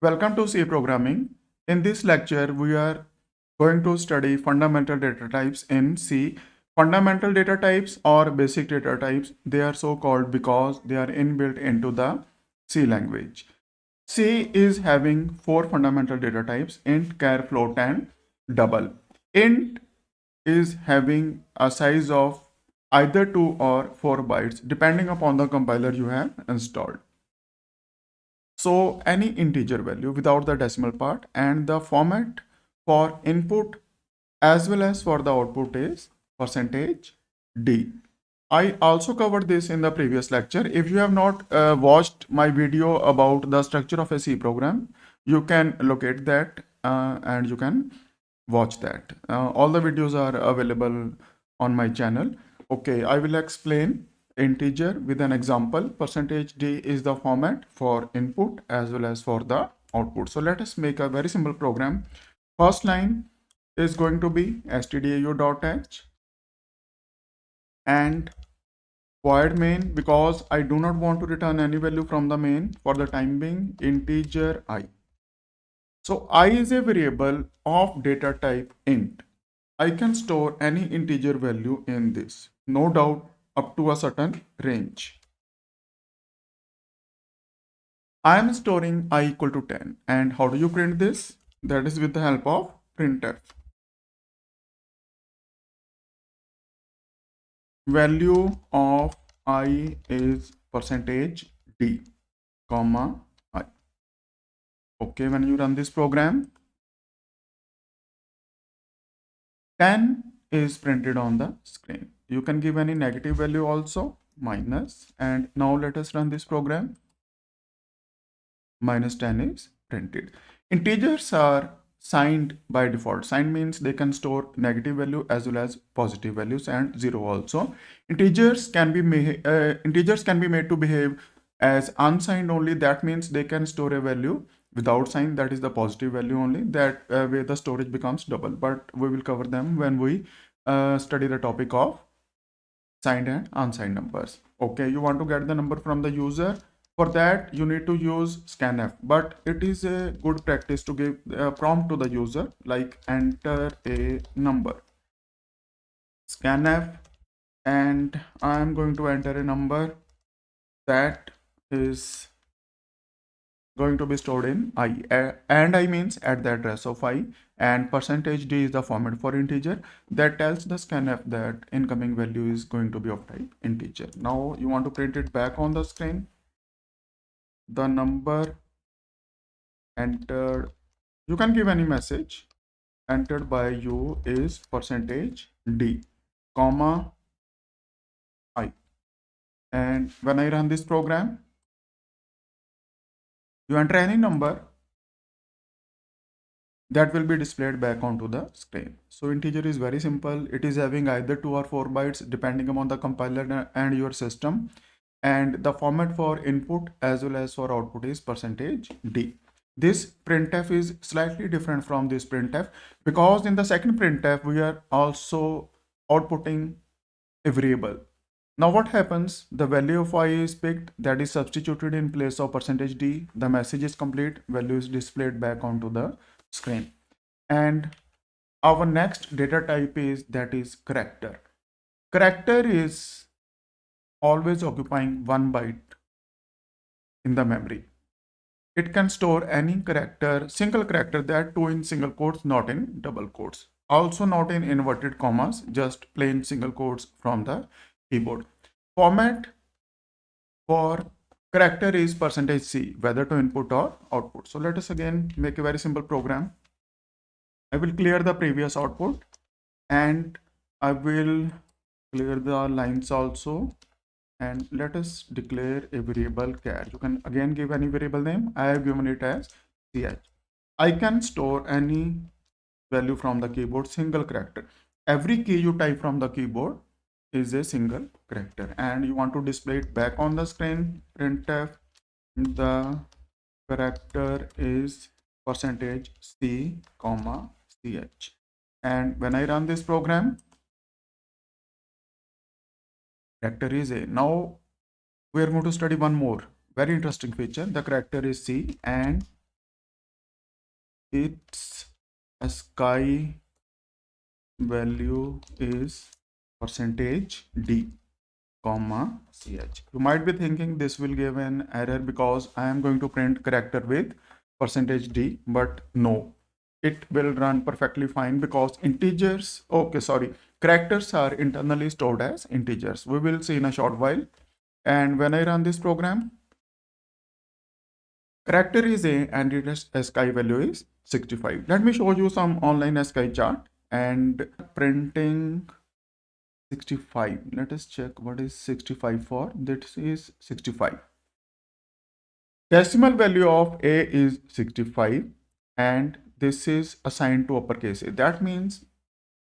Welcome to C programming. In this lecture, we are going to study fundamental data types in C. Fundamental data types or basic data types, they are so called because they are inbuilt into the C language. C is having four fundamental data types: int, char, float, and double. Int is having a size of either 2 or 4 bytes depending upon the compiler you have installed. So any integer value without the decimal part, and the format for input as well as for the output is percentage %d. I also covered this in the previous lecture. If you have not watched my video about the structure of a C program, you can locate that and you can watch that. All the videos are available on my channel. Okay, I will explain integer with an example. Percentage %d is the format for input as well as for the output. So let us make a very simple program. First line is going to be stdau.h and void main, because I do not want to return any value from the main for the time being, integer I. So I is a variable of data type int. I can store any integer value in this, no doubt up to a certain range. I am storing I equal to 10. And how do you print this? That is with the help of printf. Value of I is percentage %d, comma I. Okay, when you run this program, 10 is printed on the screen. You can give any negative value also, minus. And now let us run this program. Minus 10 is printed. Integers are signed by default. Signed means they can store negative value as well as positive values, and 0 also. Integers can be made to behave as unsigned only. That means they can store a value without sign, that is the positive value only. That way the storage becomes double, but we will cover them when we study the topic of signed and unsigned numbers. Okay, you want to get the number from the user. For that, you need to use scanf, but it is a good practice to give a prompt to the user like enter a number. Scanf, and I am going to enter a number that is going to be stored in I, and I means at the address of I, and percentage %d is the format for integer that tells the scanf that incoming value is going to be of type integer. Now you want to print it back on the screen. The number entered, you can give any message, entered by you is percentage %d, comma I. And when I run this program, you enter any number, that will be displayed back onto the screen. So integer is very simple. It is having either 2 or 4 bytes depending upon the compiler and your system. And the format for input as well as for output is percentage %d. This printf is slightly different from this printf, because in the second printf we are also outputting a variable. Now what happens? The value of I is picked, that is substituted in place of percentage %d. The message is complete, value is displayed back onto the screen. And our next data type is, that is character. Character is always occupying 1 byte in the memory. It can store any character, single character, that too in single quotes, not in double quotes. Also not in inverted commas, just plain single quotes from the keyboard. Format for character is %c, whether to input or output. So let us again make a very simple program. I will clear the previous output and I will clear the lines also, and let us declare a variable char. You can again give any variable name. I have given it as ch. I can store any value from the keyboard, single character. Every key you type from the keyboard is a single character, and you want to display it back on the screen. Printf, the character is %c, comma ch. And when I run this program, character is a. Now we are going to study one more very interesting feature. The character is C, and its ASCII value is percentage D, comma ch. You might be thinking this will give an error because I am going to print character with percentage D, but no, it will run perfectly fine because integers, okay, sorry, characters are internally stored as integers. We will see in a short while. And when I run this program, character is A and its ASCII value is 65. Let me show you some online ASCII chart and printing 65. Let us check what is 65 for. This is 65. Decimal value of A is 65 and this is assigned to uppercase A. That means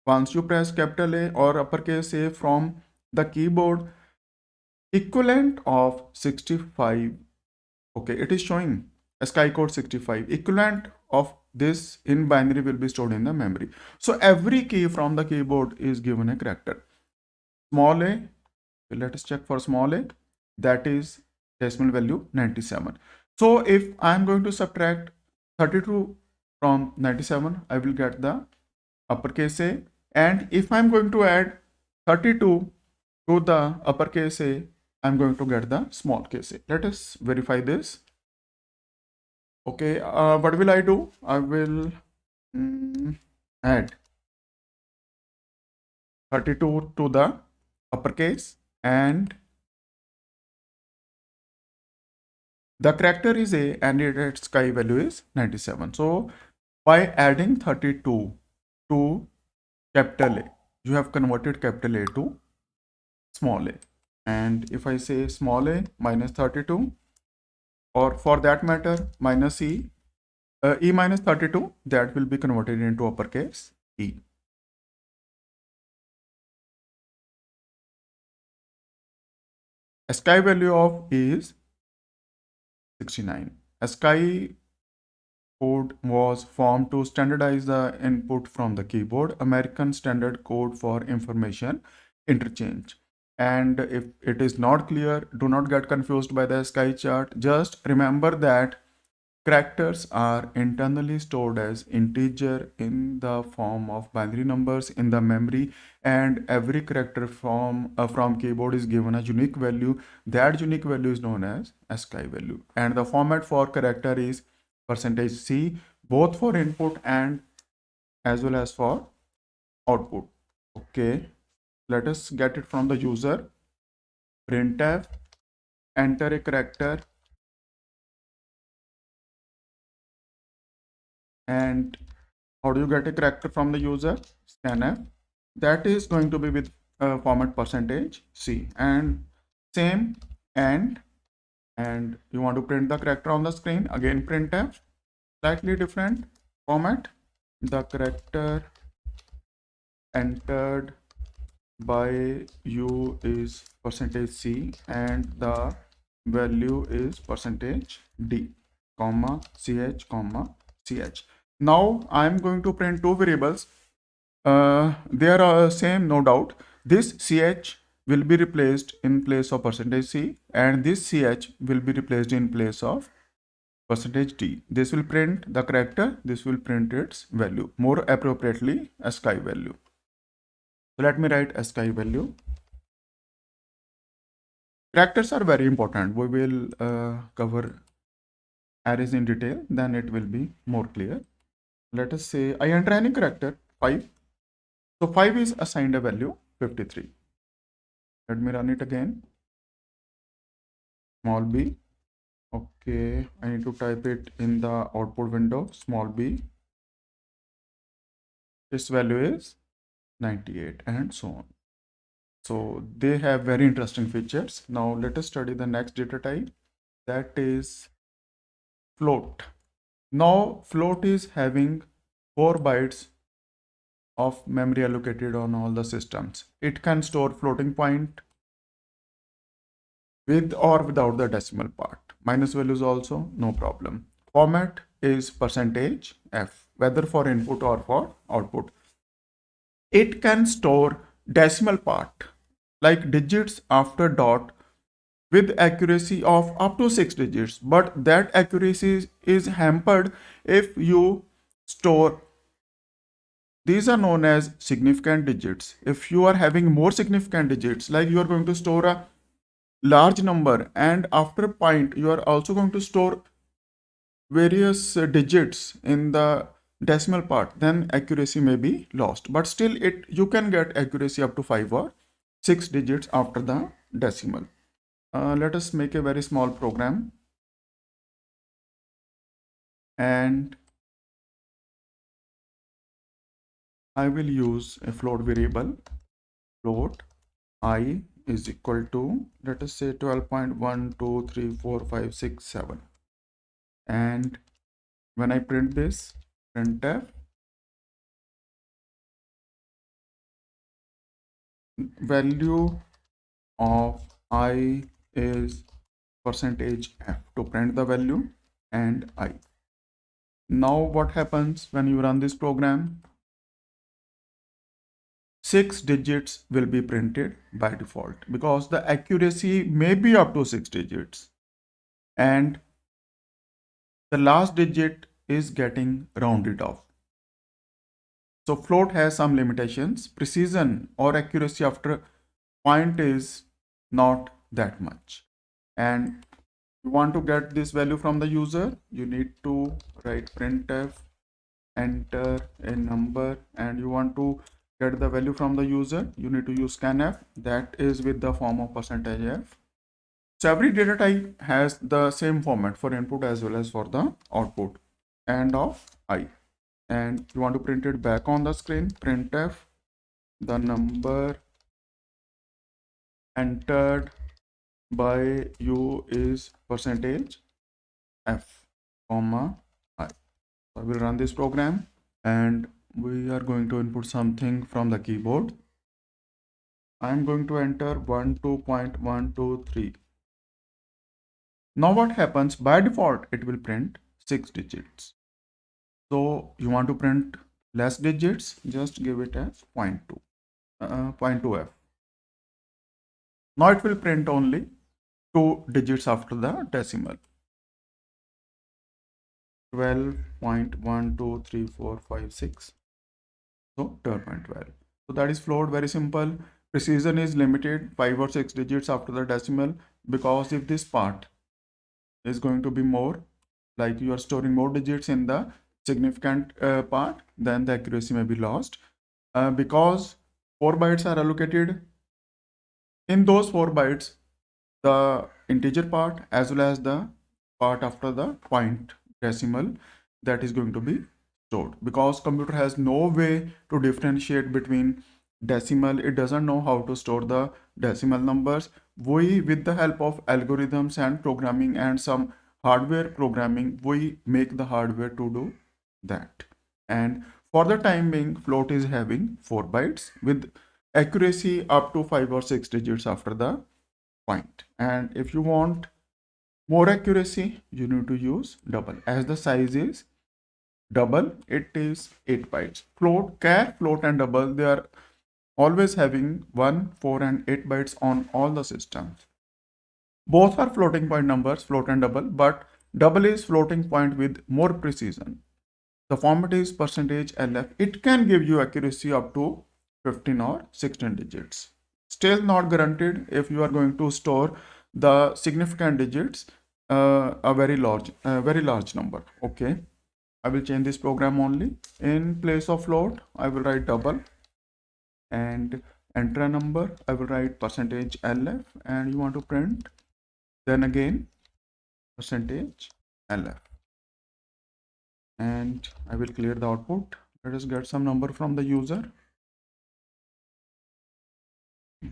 once you press capital A or uppercase A from the keyboard, equivalent of 65, okay, it is showing ASCII code 65. Equivalent of this in binary will be stored in the memory. So every key from the keyboard is given a character. Small a, let us check for small a, that is decimal value 97. So if I am going to subtract 32 from 97, I will get the uppercase A. And if I am going to add 32 to the uppercase A, I am going to get the small case A. Let us verify this. Okay, what will I do? I will add 32 to the uppercase and the character is A and its ASCII value is 97. So by adding 32 to capital A, you have converted capital A to small a. And if I say small a minus 32, or for that matter, minus E minus 32, that will be converted into uppercase E. ASCII value of E is 69. ASCII code was formed to standardize the input from the keyboard, American Standard Code for Information Interchange. And if it is not clear, do not get confused by the ASCII chart. Just remember that characters are internally stored as integer in the form of binary numbers in the memory, and every character from keyboard is given a unique value. That unique value is known as ASCII value, and the format for character is percentage %C, both for input and as well as for output. Okay, let us get it from the user. Printf, enter a character, and how do you get a character from the user? Scanf. That is going to be with format percentage %C, and same and you want to print the character on the screen, again printf, slightly different format. The character entered by you is percentage %C and the value is percentage %D, comma ch, comma ch. Now I am going to print two variables. They are same, no doubt. This ch will be replaced in place of percentage %C and this ch will be replaced in place of percentage %D. This will print the character, this will print its value, more appropriately ASCII value. So let me write ASCII value. Characters are very important. We will cover arrays in detail, then it will be more clear. Let us say I enter any character 5. So 5 is assigned a value 53. Let me run it again. Small b. Okay, I need to type it in the output window. Small b. Its value is 98 and so on. So they have very interesting features. Now let us study the next data type, that is float. Now float is having 4 bytes of memory allocated on all the systems. It can store floating point with or without the decimal part. Minus values also, no problem. Format is percentage %F, whether for input or for output. It can store decimal part like digits after dot with accuracy of up to 6 digits, but that accuracy is hampered if you store, these are known as significant digits. If you are having more significant digits, like you are going to store a large number and after a point you are also going to store various digits in the decimal part, then accuracy may be lost, but still it you can get accuracy up to 5 or 6 digits after the decimal. Let us make a very small program, and I will use a float variable. Float I is equal to, let us say, 12.1234567, and when I print this, printf value of I is percentage f to print the value and I. Now what happens when you run this program? 6 digits will be printed by default because the accuracy may be up to 6 digits and the last digit is getting rounded off. So float has some limitations. Precision or accuracy after point is not that much. And you want to get this value from the user, you need to write printf, enter a number, and you want to get the value from the user, you need to use scanf, that is with the form of percentage %f. So every data type has the same format for input as well as for the output, and of I. And you want to print it back on the screen, printf the number entered by you is percentage %f, comma I. So I will run this program and we are going to input something from the keyboard. I am going to enter 12.123. Now what happens? By default, it will print 6 digits. So you want to print less digits, just give it as 0.2, 0.2f. Now it will print only 2 digits after the decimal. 12.1234566. So 12.12. So that is float, very simple. Precision is limited, 5 or 6 digits after the decimal, because if this part is going to be more, like you are storing more digits in the significant part, then the accuracy may be lost. Because 4 bytes are allocated, in those 4 bytes, the integer part as well as the part after the point decimal, that is going to be stored, because computer has no way to differentiate between decimal. It doesn't know how to store the decimal numbers. We, with the help of algorithms and programming and some hardware programming, we make the hardware to do that. And for the time being, float is having 4 bytes with accuracy up to 5 or 6 digits after the point. And if you want more accuracy, you need to use double. As the size is double, it is 8 bytes. Float, char, float and double, they are always having 1, 4 and 8 bytes on all the systems. Both are floating point numbers, float and double, but double is floating point with more precision. The format is percentage %lf. It can give you accuracy up to 15 or 16 digits. Still not guaranteed if you are going to store the significant digits, a very large number. Okay, I will change this program only. In place of float, I will write double, and enter a number. I will write percentage %lf, and you want to print, then again percentage %lf. And I will clear the output. Let us get some number from the user.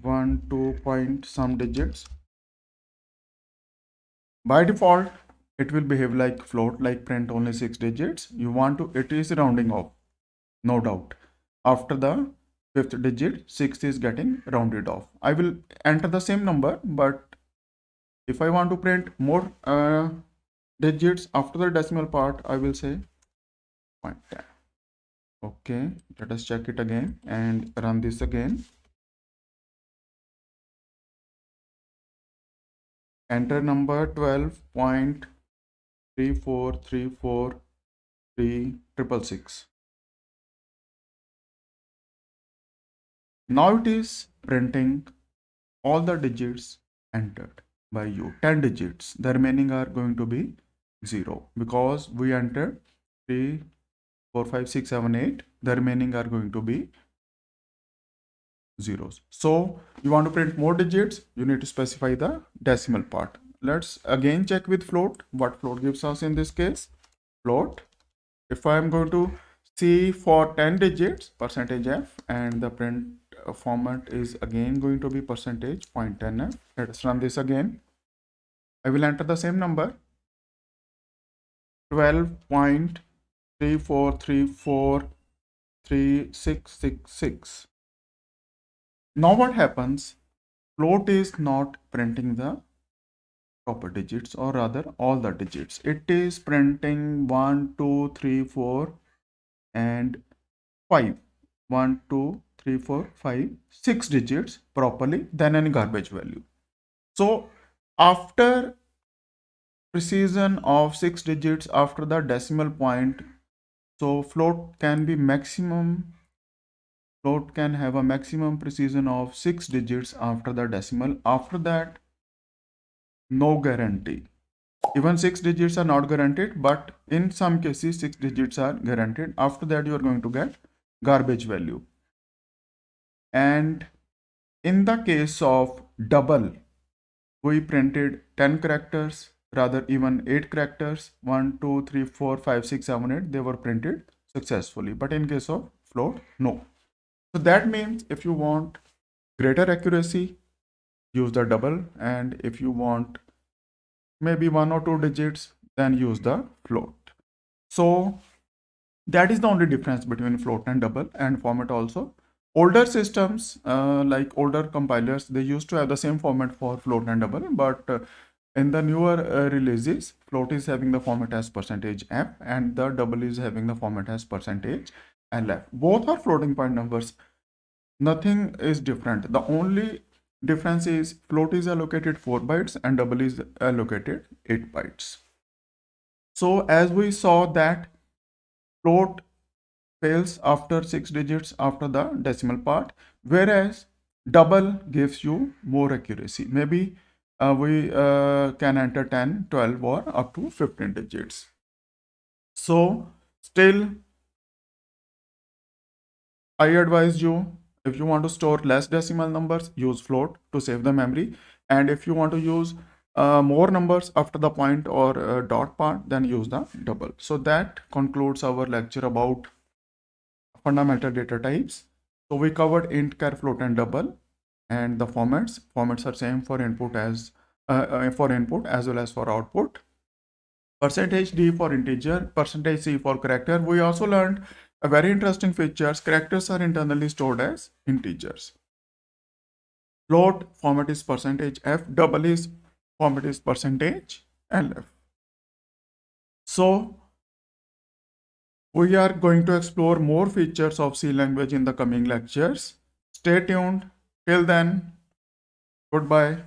1, 2 point some digits. By default, it will behave like float, like print only 6 digits. You want to, it is rounding off, no doubt. After the 5th digit, 6 is getting rounded off. I will enter the same number, but if I want to print more digits after the decimal part, I will say 0.10. Okay, let us check it again and run this again. Enter number 12.3434 3666. Now it is printing all the digits entered by you, 10 digits. The remaining are going to be 0 because we entered 3, 4, 5, 6, 7, 8. The remaining are going to be zeros. So you want to print more digits, you need to specify the decimal part. Let's again check with float. What float gives us in this case? Float. If I am going to see for 10 digits, percentage F, and the print format is again going to be percentage 0.10F. Let's run this again. I will enter the same number, 12.3434366. Now what happens? Float is not printing the proper digits, or rather all the digits. It is printing 1, 2, 3, 4 and 5. 1, 2, 3, 4, 5, 6 digits properly, then any garbage value. So after precision of 6 digits after the decimal point, so float can have a maximum precision of 6 digits after the decimal. After that, no guarantee. Even 6 digits are not guaranteed, but in some cases 6 digits are guaranteed. After that, you are going to get garbage value. And in the case of double, we printed 10 characters, rather even 8 characters, 1, 2, 3, 4, 5, 6, 7, 8, they were printed successfully. But in case of float, no. So that means if you want greater accuracy, use the double, and if you want maybe 1 or 2 digits, then use the float. So that is the only difference between float and double, and format also. Older systems, like older compilers, they used to have the same format for float and double, but in the newer releases, float is having the format as percentage %f and the double is having the format as percentage %lf. Both are floating point numbers. Nothing is different. The only difference is float is allocated 4 bytes and double is allocated 8 bytes. So as we saw that float fails after 6 digits after the decimal part, whereas double gives you more accuracy. Maybe we can enter 10, 12 or up to 15 digits. So still, I advise you, if you want to store less decimal numbers, use float to save the memory. And if you want to use more numbers after the point or dot part, then use the double. So that concludes our lecture about fundamental data types. So we covered int, char, float, and double, and the formats. Formats are same for input as well as for output. Percentage D for integer, percentage C for character. We also learned a very interesting features. Characters are internally stored as integers. Float format is percentage %f, double is format is percentage %lf. So we are going to explore more features of C language in the coming lectures. Stay tuned. Till then, goodbye.